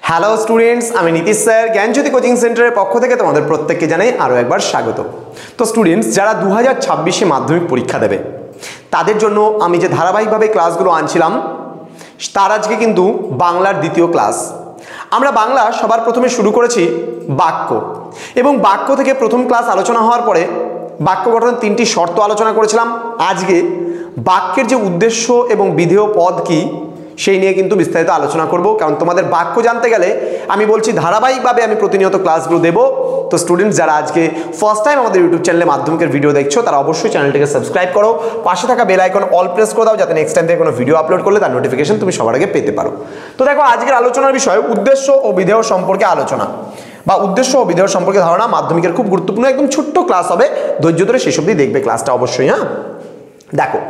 Hello students, আমি Nitish sir জ্ঞানজ্যোতি coaching সেন্টারের পক্ষ থেকে তোমাদের প্রত্যেককে জানাই আরও একবার স্বাগত। তো স্টুডেন্টস, যারা 2026 মাধ্যমিক পরীক্ষা দেবে তাদের জন্য আমি যে ধারাবাহিকভাবে ক্লাসগুলো আনছিলাম তার আজকে কিন্তু বাংলার দ্বিতীয় ক্লাস। আমরা বাংলা সবার প্রথমে শুরু করেছি বাক্য, এবং বাক্য থেকে প্রথম ক্লাস আলোচনা হওয়ার পরে বাক্য গঠনের 3টি শর্ত আলোচনা করেছিলাম। আজকে বাক্যের যে উদ্দেশ্য এবং বিধেয় পদ কি সেই নিয়ে কিন্তু বিস্তারিত আলোচনা করব, কারণ তোমাদের বাক্য জানতে গেলে আমি বলছি ধারাবাহিকভাবে আমি প্রতিনিয়ত ক্লাসগুলো দেবো। তো স্টুডেন্টস, যারা আজকে ফার্স্ট টাইম আমাদের ইউটিউব চ্যানেলে মাধ্যমিকের ভিডিও দেখছো তারা অবশ্যই চ্যানেলটিকে সাবস্ক্রাইব করো, পাশে থাকা বেল আইকন অল প্রেস করে দাও, যাতে নেক্সট টাইম থেকে কোনো ভিডিও আপলোড করলে তার নোটিফিকেশন তুমি সবার আগে পেতে পারো। তো দেখো, আজকের আলোচনার বিষয় উদ্দেশ্য ও বিধেয় সম্পর্কে আলোচনা, বা উদ্দেশ্য ও বিধেয় সম্পর্কে ধারণা। মাধ্যমিকের খুব গুরুত্বপূর্ণ একদম ছোট্ট ক্লাস হবে, ধৈর্য ধরে শেষ অবধি দেখবে ক্লাসটা অবশ্যই। হ্যাঁ, দেখো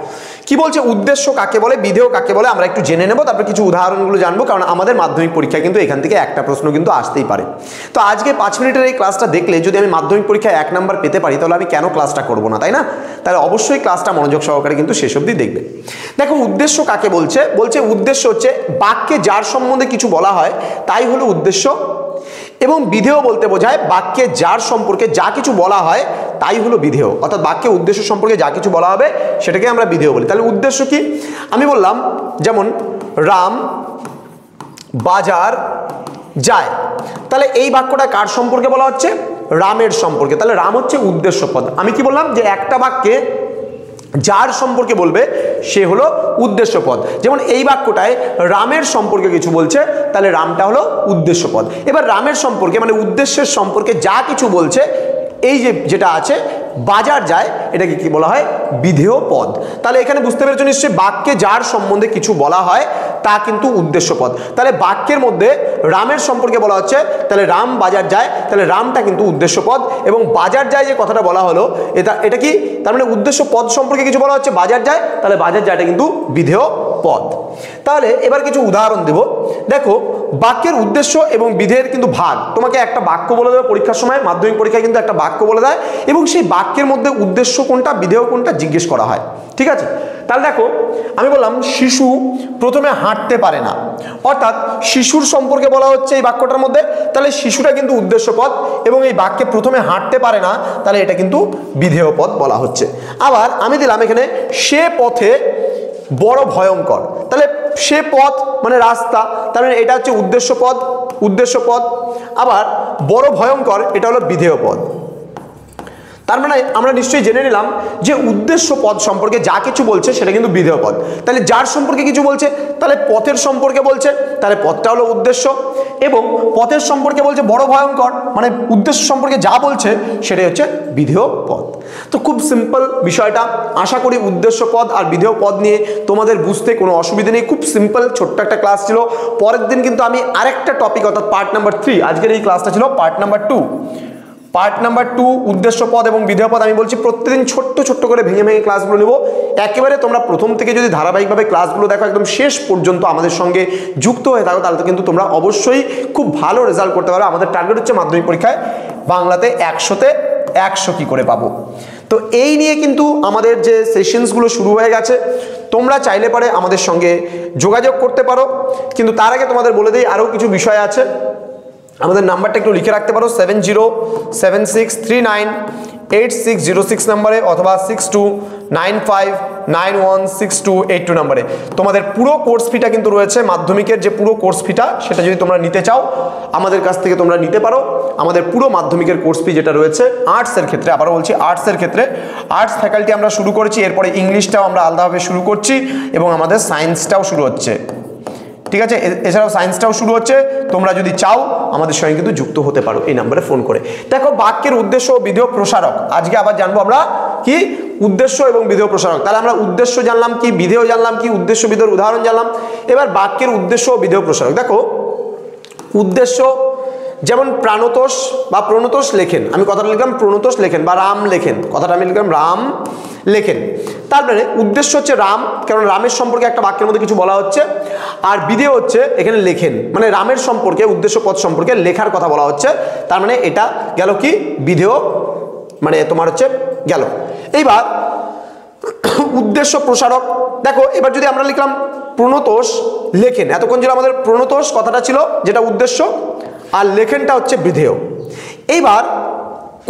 কি বলছে, উদ্দেশ্য কাকে বলে, বিধেয় কাকে বলে আমরা একটু জেনে নেব, তারপর কিছু উদাহরণগুলো জানবো, কারণ আমাদের মাধ্যমিক পরীক্ষায় কিন্তু এখান থেকে একটা প্রশ্ন কিন্তু আসতেই পারে। তো আজকে 5 মিনিটের এই ক্লাসটা দেখলে যদি আমি মাধ্যমিক পরীক্ষায় 1 নাম্বার পেতে পারি, তাহলে আমি কেন ক্লাসটা করব না, তাই না? তাহলে অবশ্যই ক্লাসটা মনোযোগ সহকারে কিন্তু শেষ অবধি দেখবে। দেখো, উদ্দেশ্য কাকে বলছে, উদ্দেশ্য হচ্ছে বাক্যে যার সম্বন্ধে কিছু বলা হয় তাই হলো উদ্দেশ্য, এবং বিধেয় বলতে বোঝায় বাক্যে যার সম্পর্কে যা কিছু বলা হয় তাই হলো বিধেয়। অর্থাৎ বাক্যে উদ্দেশ্য সম্পর্কে যা কিছু বলা হবে সেটাকে আমরা বিধেয় বলি। তাহলে উদ্দেশ্য কি আমি বললাম, যেমন রাম বাজার যায়, তাহলে এই বাক্যটা কার সম্পর্কে বলা হচ্ছে? রামের সম্পর্কে। তাহলে রাম হচ্ছে উদ্দেশ্য পদ। আমি কি বললাম, যে একটা বাক্যে যার সম্পর্কে বলবে সে হলো উদ্দেশ্য পদ। যেমন এই বাক্যটায় রামের সম্পর্কে কিছু বলছে, তাহলে রামটা হলো উদ্দেশ্য পদ। এবার রামের সম্পর্কে মানে উদ্দেশ্যের সম্পর্কে যা কিছু বলছে, এই যেটা আছে বাজার যায়, এটাকে কি বলা হয়? বিধেয় পদ। তাহলে এখানে বুঝতে পেরেছো নিশ্চয়ই, বাক্যে যার সম্বন্ধে কিছু বলা হয় তা কিন্তু উদ্দেশ্য পদ। তাহলে বাক্যের মধ্যে রামের সম্পর্কে বলা হচ্ছে, তাহলে রাম বাজার যায়, তাহলে রামটা কিন্তু উদ্দেশ্য পদ। এবং বাজার যায় যে কথাটা বলা হলো, এটা কি তার মানে উদ্দেশ্য পদ সম্পর্কে কিছু বলা হচ্ছে, বাজার যায়, তাহলে বাজার যায়টা কিন্তু বিধেয় পদ। তাহলে এবার কিছু উদাহরণ দেব। দেখো, বাক্যের উদ্দেশ্য এবং বিধেয়ের কিন্তু ভাগ, তোমাকে একটা বাক্য বলে দেবে পরীক্ষার সময়, মাধ্যমিক পরীক্ষায় কিন্তু একটা বাক্য বলে দেয়, এবং সেই বাক্যের মধ্যে উদ্দেশ্য কোনটা বিধেয় কোনটা জিজ্ঞেস করা হয়। ঠিক আছে? তাহলে দেখো, আমি বললাম শিশু প্রথমে হাঁটতে পারে না, অর্থাৎ শিশুর সম্পর্কে বলা হচ্ছে এই বাক্যটার মধ্যে, তাহলে শিশুটা কিন্তু উদ্দেশ্য পদ, এবং এই বাক্যে প্রথমে হাঁটতে পারে না, তাহলে এটা কিন্তু বিধেয় পদ বলা হচ্ছে। আবার আমি দিলাম এখানে সে পথে বড় ভয়ঙ্কর, তাহলে সে পথ মানে রাস্তা, তাহলে এটা হচ্ছে উদ্দেশ্য পদ। আবার বড় ভয়ঙ্কর, এটা হলো বিধেয় পদ। তার মানে আমরা নিশ্চয়ই জেনে নিলাম যে উদ্দেশ্য পদ সম্পর্কে যা কিছু বলছে সেটা কিন্তু বিধেয় পদ। তাহলে যার সম্পর্কে কিছু বলছে, তাহলে পথের সম্পর্কে বলছে, তাহলে পথটা হলো উদ্দেশ্য, এবং পথের সম্পর্কে বলছে বড় ভয়ঙ্কর, মানে উদ্দেশ্য সম্পর্কে যা বলছে সেটাই হচ্ছে বিধেয় পদ। তো খুব সিম্পল বিষয়টা, আশা করি উদ্দেশ্য পদ আর বিধেয় পদ নিয়ে তোমাদের বুঝতে কোনো অসুবিধা নেই। খুব সিম্পল ছোট্ট একটা ক্লাস ছিল। পরের দিন কিন্তু আমি আরেকটা টপিক, অর্থাৎ পার্ট নাম্বার 3, আজকের এই ক্লাসটা ছিল পার্ট নাম্বার 2 উদ্দেশ্য পদ এবং বিধেয় পদ। আমি বলছি প্রত্যেকদিন ছোট্ট ছোট্ট করে ভেঙে ভেঙে ক্লাসগুলো নেব। একেবারে তোমরা প্রথম থেকে যদি ধারাবাহিকভাবে ক্লাসগুলো দেখো, একদম শেষ পর্যন্ত আমাদের সঙ্গে যুক্ত হয়ে থাকো, তাহলে তো কিন্তু তোমরা অবশ্যই খুব ভালো রেজাল্ট করতে পারো। আমাদের টার্গেট হচ্ছে মাধ্যমিক পরীক্ষায় বাংলাতে 100তে 100 কি করে পাবো। তো এই নিয়ে কিন্তু আমাদের যে সেশনসগুলো শুরু হয়ে গেছে, তোমরা চাইলে পারে আমাদের সঙ্গে যোগাযোগ করতে পারো। কিন্তু তার আগে তোমাদের বলে দিই আরও কিছু বিষয় আছে। আমাদের নাম্বারটা একটু লিখে রাখতে পারো, 7076398606 নাম্বারে, অথবা 6295916282 নাম্বারে। তোমাদের পুরো কোর্স ফিটা কিন্তু রয়েছে, মাধ্যমিকের যে পুরো কোর্স ফিটা সেটা যদি তোমরা নিতে চাও আমাদের কাছ থেকে তোমরা নিতে পারো। আমাদের পুরো মাধ্যমিকের কোর্স ফি যেটা রয়েছে আর্টসের ক্ষেত্রে, আবারও বলছি আর্টসের ক্ষেত্রে, আর্টস ফ্যাকাল্টি আমরা শুরু করেছি, এরপরে ইংলিশটাও আমরা আলাদাভাবে শুরু করছি, এবং আমাদের সায়েন্সটাও শুরু হচ্ছে। ঠিক আছে, এছাড়াও সায়েন্সটাও শুরু হচ্ছে। তোমরা যদি চাও আমাদের সঙ্গে কিন্তু যুক্ত হতে পারো এই নাম্বারে ফোন করে। দেখো, বাক্যের উদ্দেশ্য ও বিধেয় প্রসারক, আজকে আবার জানবো আমরা কি উদ্দেশ্য এবং বিধেয় প্রসারক। তাহলে আমরা উদ্দেশ্য জানলাম কি, বিধেয় জানলাম কি, উদ্দেশ্য বিধেয় উদাহরণ জানলাম। এবার বাক্যের উদ্দেশ্য ও বিধেয় প্রসারক। দেখো, উদ্দেশ্য যেমন প্রাণতোষ বা প্রণতোষ লেখেন, আমি কথাটা লিখলাম প্রণতোষ লেখেন, বা রাম লেখেন, কথাটা আমি লিখলাম রাম লেখেন। তার মানে উদ্দেশ্য হচ্ছে রাম, কারণ রামের সম্পর্কে একটা বাক্যের মধ্যে কিছু বলা হচ্ছে। আর বিধেয় হচ্ছে এখানে লেখেন, মানে রামের সম্পর্কে উদ্দেশ্য পদ সম্পর্কে লেখার কথা বলা হচ্ছে। তার মানে এটা গেল কি বিধেয়, মানে তোমার হচ্ছে গেল। এইবার উদ্দেশ্য প্রসারক, দেখো এবার যদি আমরা লিখলাম প্রণতোষ লেখেন, এতক্ষণ ছিল আমাদের প্রণতোষ কথাটা ছিল যেটা উদ্দেশ্য, আর লেখেনটা হচ্ছে বিধেয়। এইবার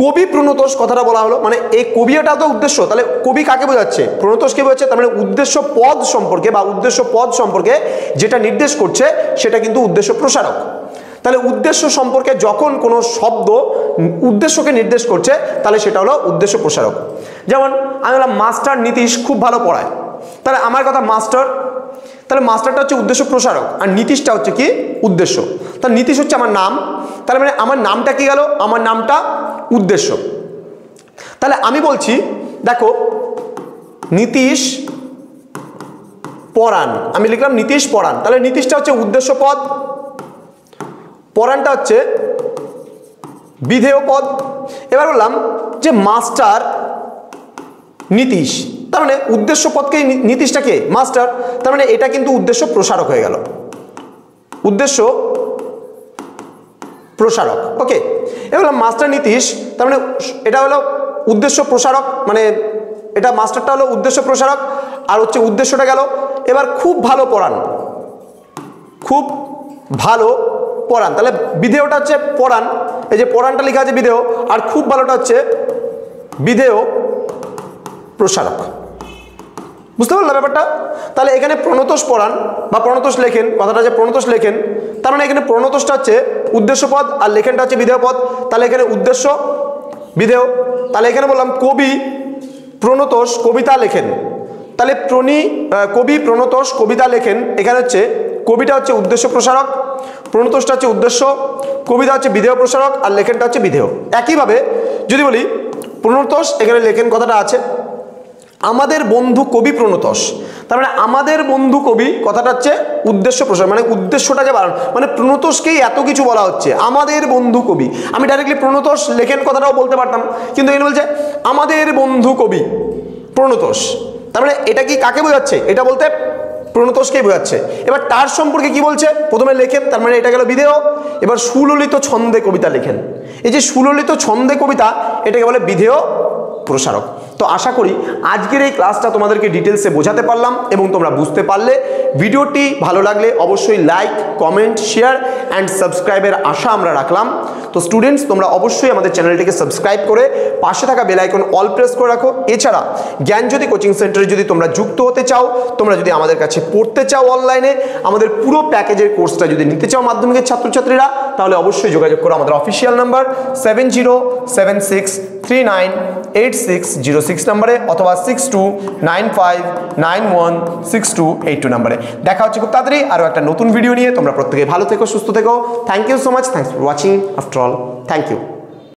কবি প্রণতোষ কথাটা বলা হলো, মানে এই কবিটা তো উদ্দেশ্য, তাহলে কবি কাকে বোঝাচ্ছে? প্রণতোষকে বোঝাচ্ছে। তার মানে উদ্দেশ্য পদ সম্পর্কে বা উদ্দেশ্য পদ সম্পর্কে যেটা নির্দেশ করছে সেটা কিন্তু উদ্দেশ্য প্রসারক। তাহলে উদ্দেশ্য সম্পর্কে যখন কোনো শব্দ উদ্দেশ্যকে নির্দেশ করছে তাহলে সেটা হলো উদ্দেশ্য প্রসারক। যেমন আমি বললাম মাস্টার নীতিশ খুব ভালো পড়ায়, তাহলে আমার কথা মাস্টার, তাহলে মাস্টারটা হচ্ছে উদ্দেশ্য প্রসারক আর নীতিশটা হচ্ছে কি উদ্দেশ্য। তাহলে নীতিশ হচ্ছে আমার নাম, তাহলে মানে আমার নামটা কি গেল? আমার নামটা উদ্দেশ্য। তাহলে আমি বলছি দেখো নীতিশ পড়ান, আমি লিখলাম নীতিশ পড়ান, তাহলে নীতিশটা হচ্ছে উদ্দেশ্য পদ, পড়ানটা হচ্ছে বিধেয় পদ। এবার বললাম যে মাস্টার নীতিশ, তার মানে উদ্দেশ্য পদকে নীতিশটাকে মাস্টার, তার মানে এটা কিন্তু উদ্দেশ্য প্রসারক হয়ে গেল, উদ্দেশ্য প্রসারক। ওকে, এবার মাস্টার নীতিশ, তার মানে এটা হলো উদ্দেশ্য প্রসারক, মানে এটা মাস্টারটা হলো উদ্দেশ্য প্রসারক আর হচ্ছে উদ্দেশ্যটা গেল। এবার খুব ভালো পড়ান, খুব ভালো পড়ান, তাহলে বিধেয়টা হচ্ছে পড়ান, এই যে পড়ানটা লেখা আছে বিধেয়, আর খুব ভালোটা হচ্ছে বিধেয় প্রসারক। বুঝতে পারলাম ব্যাপারটা? তাহলে এখানে প্রণতোষ পড়ান বা প্রণতোষ লেখেন, কথাটা যে প্রণতোষ লেখেন, তার মানে এখানে প্রণতোষটা হচ্ছে উদ্দেশ্য পদ আর লেখেনটা হচ্ছে বিধেয় পদ, তাহলে এখানে উদ্দেশ্য বিধেয়। তাহলে এখানে বললাম কবি প্রণতোষ কবিতা লেখেন, তাহলে কবি প্রণতোষ কবিতা লেখেন, এখানে হচ্ছে কবিটা হচ্ছে উদ্দেশ্য প্রসারক, প্রণতোষটা হচ্ছে উদ্দেশ্য, কবিতা হচ্ছে বিধেয় প্রসারক আর লেখেনটা হচ্ছে বিধেয়। একইভাবে যদি বলি প্রণতোষ, এখানে লেখেন কথাটা আছে, আমাদের বন্ধু কবি প্রণতোষ, তার মানে আমাদের বন্ধু কবি কথাটা হচ্ছে উদ্দেশ্য প্রসারক, মানে উদ্দেশ্যটাকে বাড়ানো, মানে প্রণতোষকেই এত কিছু বলা হচ্ছে আমাদের বন্ধু কবি। আমি ডাইরেক্টলি প্রণতোষ লেখেন কথাটাও বলতে পারতাম, কিন্তু এখানে বলছে আমাদের বন্ধু কবি প্রণতোষ, তার মানে এটা কি কাকে বোঝাচ্ছে? এটা বলতে প্রণতোষকেই বোঝাচ্ছে। এবার তার সম্পর্কে কি বলছে? প্রথমে লেখেন, তার মানে এটা গেল বিধেয়। এবার সুললিত ছন্দে কবিতা লেখেন, এই যে সুললিত ছন্দে কবিতা এটাকে বলে বিধেয় প্রসারক। তো আশা করি আজকের এই ক্লাসটা তোমাদেরকে ডিটেলসে বোঝাতে পারলাম এবং তোমরা বুঝতে পারলে। ভিডিওটি ভালো লাগলে অবশ্যই লাইক, কমেন্ট, শেয়ার অ্যান্ড সাবস্ক্রাইবের আশা আমরা রাখলাম। তো স্টুডেন্টস, তোমরা অবশ্যই আমাদের চ্যানেলটিকে সাবস্ক্রাইব করে পাশে থাকা বেল আইকন অল প্রেস করে রাখো। এছাড়া জ্ঞানজ্যোতি কোচিং সেন্টারে যদি তোমরা যুক্ত হতে চাও, তোমরা যদি আমাদের কাছে পড়তে চাও অনলাইনে, আমাদের পুরো প্যাকেজের কোর্সটা যদি নিতে চাও মাধ্যমিকের ছাত্রছাত্রীরা, তাহলে অবশ্যই যোগাযোগ করো আমাদের অফিসিয়াল নাম্বার 7076398606 নাম্বারে অথবা 6295916282 নাম্বারে। দেখা হচ্ছে খুব তাড়াতাড়ি আরও একটা নতুন ভিডিও নিয়ে। তোমরা প্রত্যেকে ভালো থেকো, সুস্থ থেকো। Thank you so much, thanks for watching. After all, thank you.